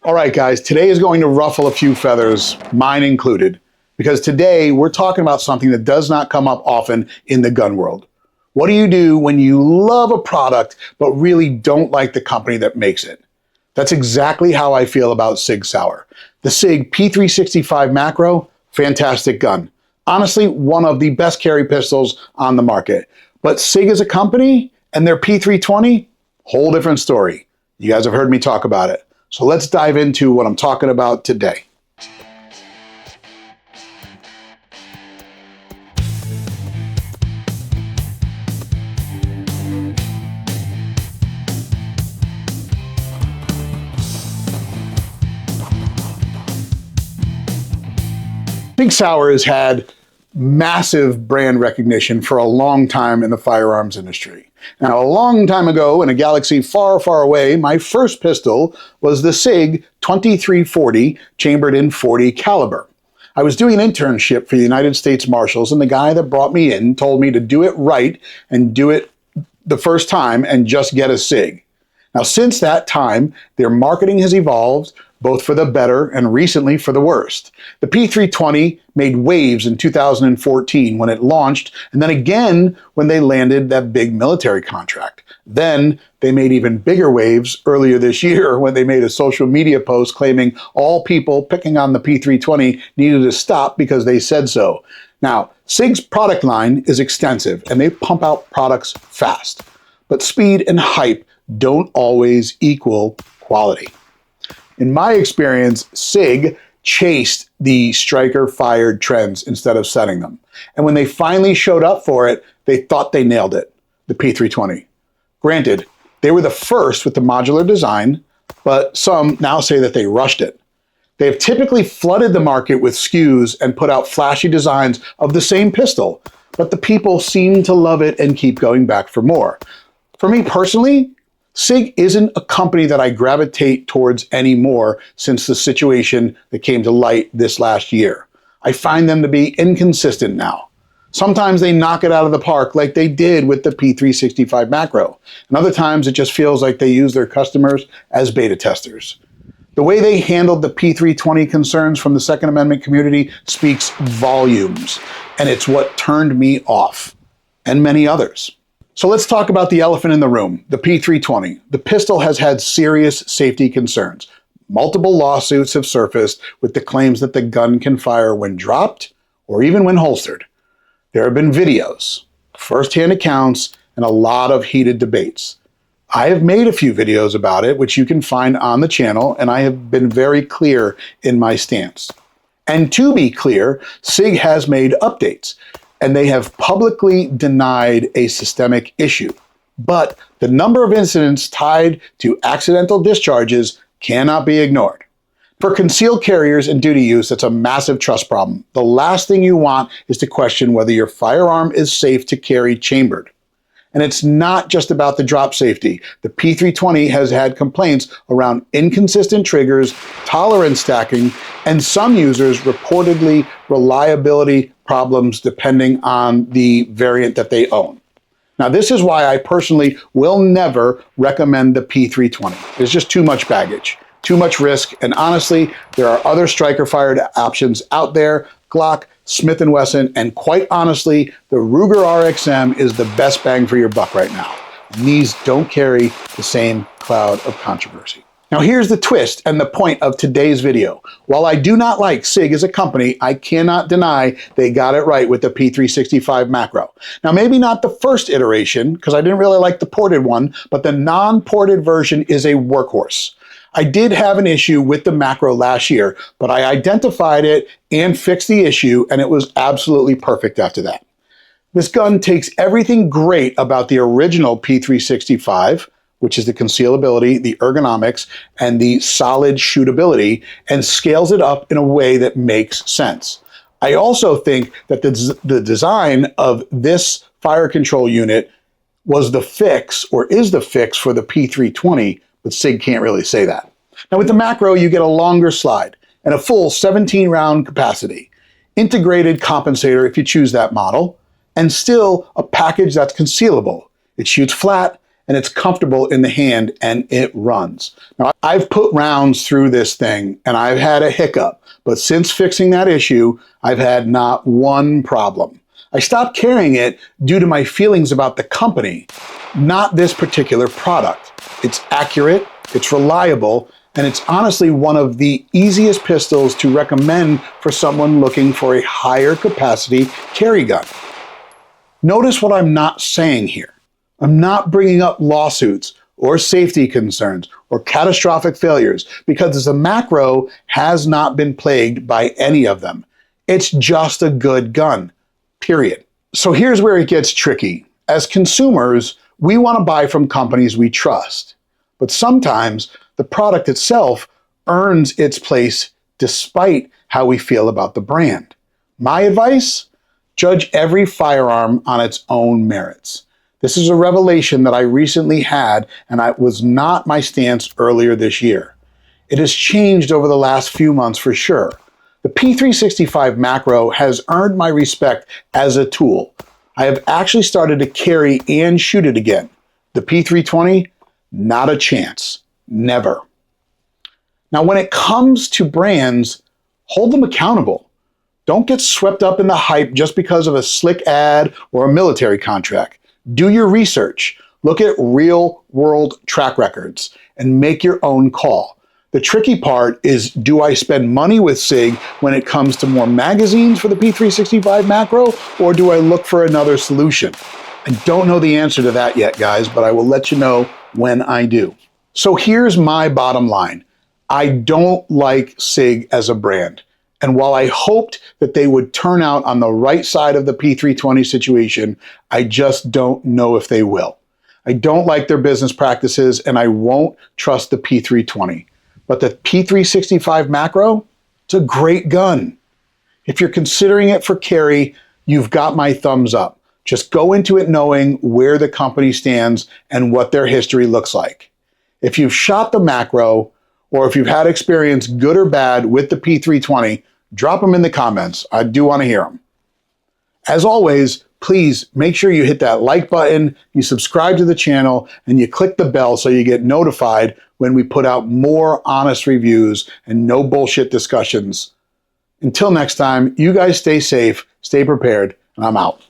All right, guys, today is going to ruffle a few feathers, mine included, because today we're talking about something that does not come up often in the gun world. What do you do when you love a product but really don't like the company that makes it? That's exactly how I feel about SIG Sauer. The SIG P365 Macro, fantastic gun. Honestly, one of the best carry pistols on the market. But SIG as a company and their P320, whole different story. You guys have heard me talk about it. So let's dive into what I'm talking about today. SIG Sauer has had massive brand recognition for a long time in the firearms industry. Now, a long time ago, in a galaxy far, far away, my first pistol was the SIG 2340 chambered in .40 caliber. I was doing an internship for the United States Marshals, and the guy that brought me in told me to do it right and do it the first time and just get a SIG. Now, since that time, their marketing has evolved, both for the better and recently for the worst. The P320 made waves in 2014 when it launched, and then again when they landed that big military contract. Then they made even bigger waves earlier this year when they made a social media post claiming all people picking on the P320 needed to stop because they said so. Now, SIG's product line is extensive and they pump out products fast, but speed and hype don't always equal quality. In my experience, SIG chased the striker-fired trends instead of setting them. And when they finally showed up for it, they thought they nailed it, the P320. Granted, they were the first with the modular design, but some now say that they rushed it. They have typically flooded the market with SKUs and put out flashy designs of the same pistol, but the people seem to love it and keep going back for more. For me personally, SIG isn't a company that I gravitate towards anymore since the situation that came to light this last year. I find them to be inconsistent now. Sometimes they knock it out of the park like they did with the P365 Macro, and other times it just feels like they use their customers as beta testers. The way they handled the P320 concerns from the Second Amendment community speaks volumes, and it's what turned me off, and many others. So let's talk about the elephant in the room, the P320. The pistol has had serious safety concerns. Multiple lawsuits have surfaced with the claims that the gun can fire when dropped or even when holstered. There have been videos, firsthand accounts, and a lot of heated debates. I have made a few videos about it, which you can find on the channel, and I have been very clear in my stance. And to be clear, SIG has made updates, and they have publicly denied a systemic issue. But the number of incidents tied to accidental discharges cannot be ignored. For concealed carriers and duty use, that's a massive trust problem. The last thing you want is to question whether your firearm is safe to carry chambered. And it's not just about the drop safety. The P320 has had complaints around inconsistent triggers, tolerance stacking, and some users reportedly reliability problems depending on the variant that they own. Now, this is why I personally will never recommend the P320. There's just too much baggage, too much risk, and honestly, there are other striker-fired options out there, Glock, Smith & Wesson, and quite honestly, the Ruger RXM is the best bang for your buck right now. And these don't carry the same cloud of controversy. Now here's the twist and the point of today's video. While I do not like SIG as a company, I cannot deny they got it right with the P365 Macro. Now maybe not the first iteration, because I didn't really like the ported one, but the non-ported version is a workhorse. I did have an issue with the Macro last year, but I identified it and fixed the issue, and it was absolutely perfect after that. This gun takes everything great about the original P365, which is the concealability, the ergonomics, and the solid shootability, and scales it up in a way that makes sense. I also think that the design of this fire control unit was the fix, or is the fix, for the P320, but SIG can't really say that. Now with the Macro, you get a longer slide and a full 17-round capacity, integrated compensator if you choose that model, and still a package that's concealable. It shoots flat and it's comfortable in the hand and it runs. Now, I've put rounds through this thing and I've had a hiccup, but since fixing that issue, I've had not one problem. I stopped carrying it due to my feelings about the company, not this particular product. It's accurate, it's reliable, and it's honestly one of the easiest pistols to recommend for someone looking for a higher capacity carry gun. Notice what I'm not saying here. I'm not bringing up lawsuits or safety concerns or catastrophic failures because the Macro has not been plagued by any of them. It's just a good gun, period. So here's where it gets tricky. As consumers, we want to buy from companies we trust, but sometimes the product itself earns its place despite how we feel about the brand. My advice? Judge every firearm on its own merits. This is a revelation that I recently had, and it was not my stance earlier this year. It has changed over the last few months for sure. The P365 Macro has earned my respect as a tool. I have actually started to carry and shoot it again. The P320, not a chance. Never. Now, when it comes to brands, hold them accountable. Don't get swept up in the hype just because of a slick ad or a military contract. Do your research. Look at real-world track records and make your own call. The tricky part is, do I spend money with SIG when it comes to more magazines for the P365 Macro, or do I look for another solution? I don't know the answer to that yet, guys, but I will let you know when I do. So here's my bottom line. I don't like SIG as a brand. And while I hoped that they would turn out on the right side of the P320 situation, I just don't know if they will. I don't like their business practices, and I won't trust the P320. But the P365 Macro, it's a great gun. If you're considering it for carry, you've got my thumbs up. Just go into it knowing where the company stands and what their history looks like. If you've shot the Macro, or if you've had experience, good or bad, with the P320, drop them in the comments. I do want to hear them. As always, please make sure you hit that like button, you subscribe to the channel, and you click the bell so you get notified when we put out more honest reviews and no bullshit discussions. Until next time, you guys stay safe, stay prepared, and I'm out.